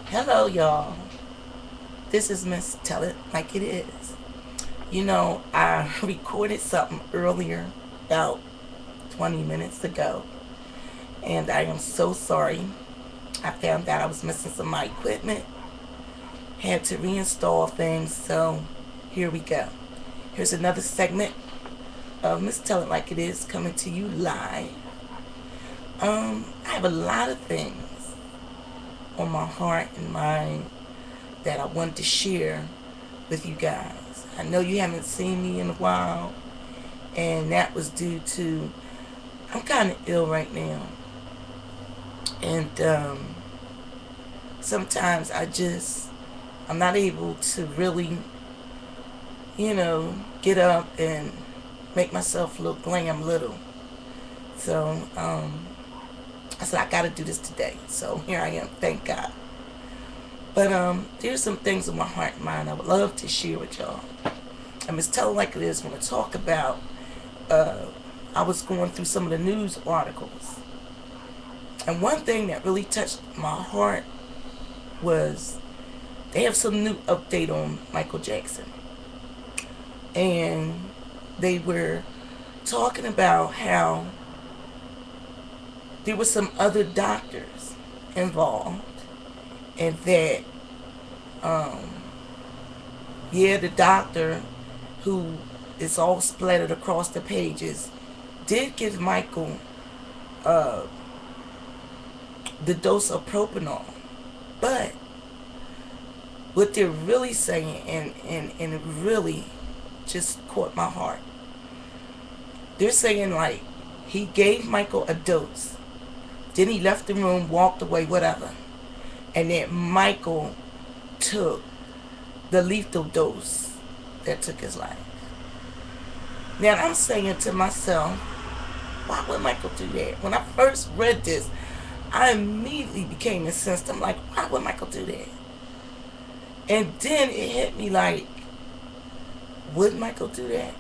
Hello, y'all. This is Miss Tell It Like It Is. You know, I recorded something earlier, about 20 minutes ago, and I am so sorry. I found out I was missing some of my equipment, had to reinstall things, so here we go. Here's another segment of Miss Tell It Like It Is coming to you live. I have a lot of things on my heart and mind that I wanted to share with you guys. I know you haven't seen me in a while, and that was due to I'm kind of ill right now, and sometimes I'm not able to really, get up and make myself look glam little. So I said I got to do this today. So here I am. Thank God. But there's some things in my heart and mind I would love to share with y'all. I'm just telling like it is when I talk about. I was going through some of the news articles, and one thing that really touched my heart was they have some new update on Michael Jackson, and they were talking about how there were some other doctors involved, and that the doctor who is all splattered across the pages did give Michael the dose of propanol, but what they're really saying, and it really just caught my heart, they're saying like he gave Michael a dose, then he left the room, walked away, whatever, and then Michael took the lethal dose that took his life. Now I'm saying to myself, why would Michael do that? When I first read this, I immediately became incensed. I'm like, why would Michael do that? And then it hit me like, would Michael do that?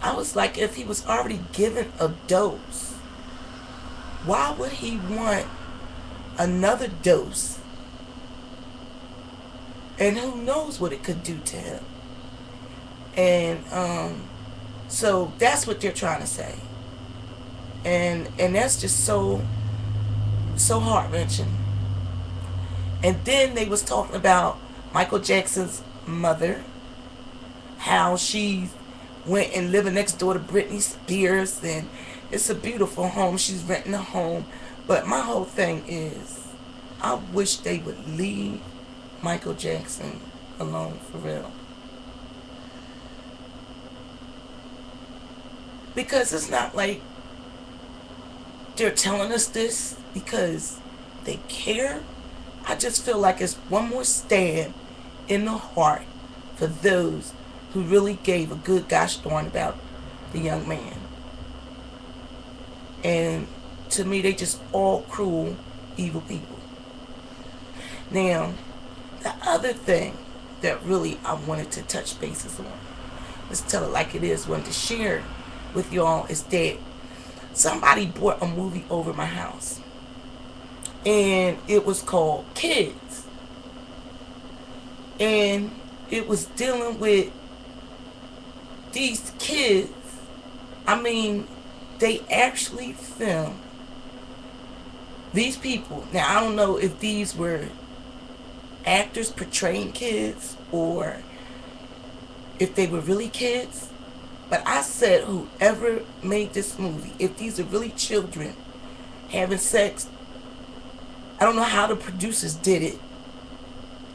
I was like, if he was already given a dose, why would he want another dose? And who knows what it could do to him? And so that's what they're trying to say, and that's just so heart wrenching. And then they was talking about Michael Jackson's mother, how she went and living next door to Britney Spears, and it's a beautiful home. She's renting a home. But my whole thing is, I wish they would leave Michael Jackson alone, for real. Because it's not like they're telling us this because they care. I just feel like it's one more stand in the heart for those who really gave a good gosh darn about the young man. And to me, they just all cruel, evil people. Now, the other thing that really I wanted to touch bases on, let's tell it like it is, wanted to share with y'all, is that somebody brought a movie over my house, and it was called Kids, and it was dealing with these kids. I mean, they actually filmed these people. Now, I don't know if these were actors portraying kids or if they were really kids. But I said, whoever made this movie, if these are really children having sex, I don't know how the producers did it.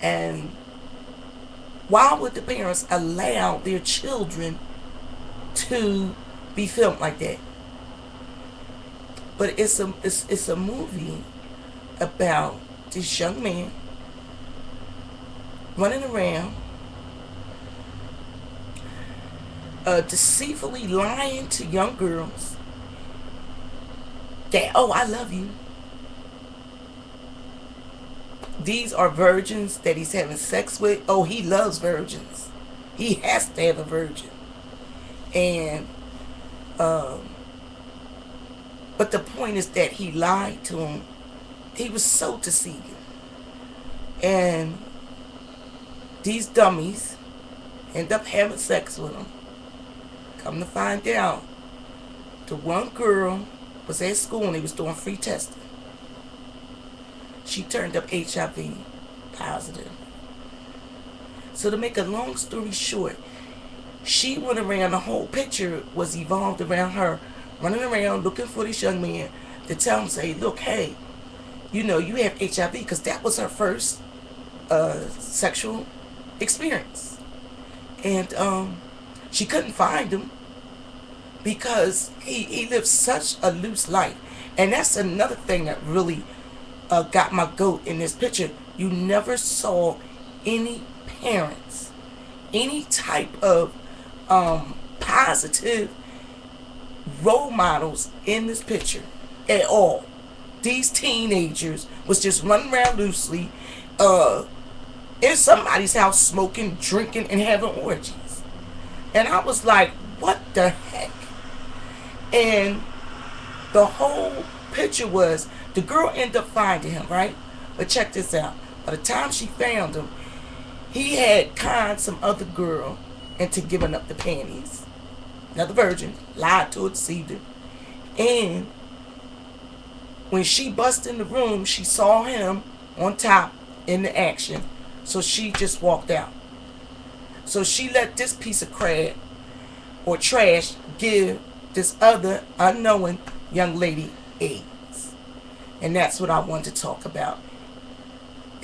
And why would the parents allow their children to be filmed like that? But it's a movie about this young man running around, deceitfully lying to young girls that, oh, I love you. These are virgins that he's having sex with. Oh, he loves virgins. He has to have a virgin. And But the point is that he lied to him. He was so deceiving. And these dummies end up having sex with him. Come to find out, the one girl was at school and they was doing free testing. She turned up HIV positive. So to make a long story short, she went around, the whole picture was evolved around her running around looking for this young man to tell him, say, look, hey, you know, you have HIV, because that was her first sexual experience. And she couldn't find him because he lived such a loose life. And that's another thing that really got my goat in this picture. You never saw any parents, any type of positive role models in this picture at all. These teenagers was just running around loosely in somebody's house, smoking, drinking, and having orgies. And I was like, what the heck? And the whole picture was, the girl ended up finding him, right? But check this out. By the time she found him, he had conned some other girl into giving up the panties. Another virgin, lied to her, deceived her. And when she busted in the room, she saw him on top in the action. So she just walked out. So she let this piece of crap or trash give this other unknowing young lady AIDS. And that's what I want to talk about.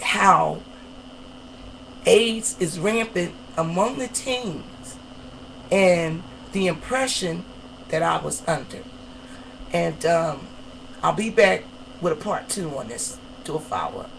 How AIDS is rampant among the teens and the impression that I was under. And I'll be back with a part 2 on this. Do a follow-up.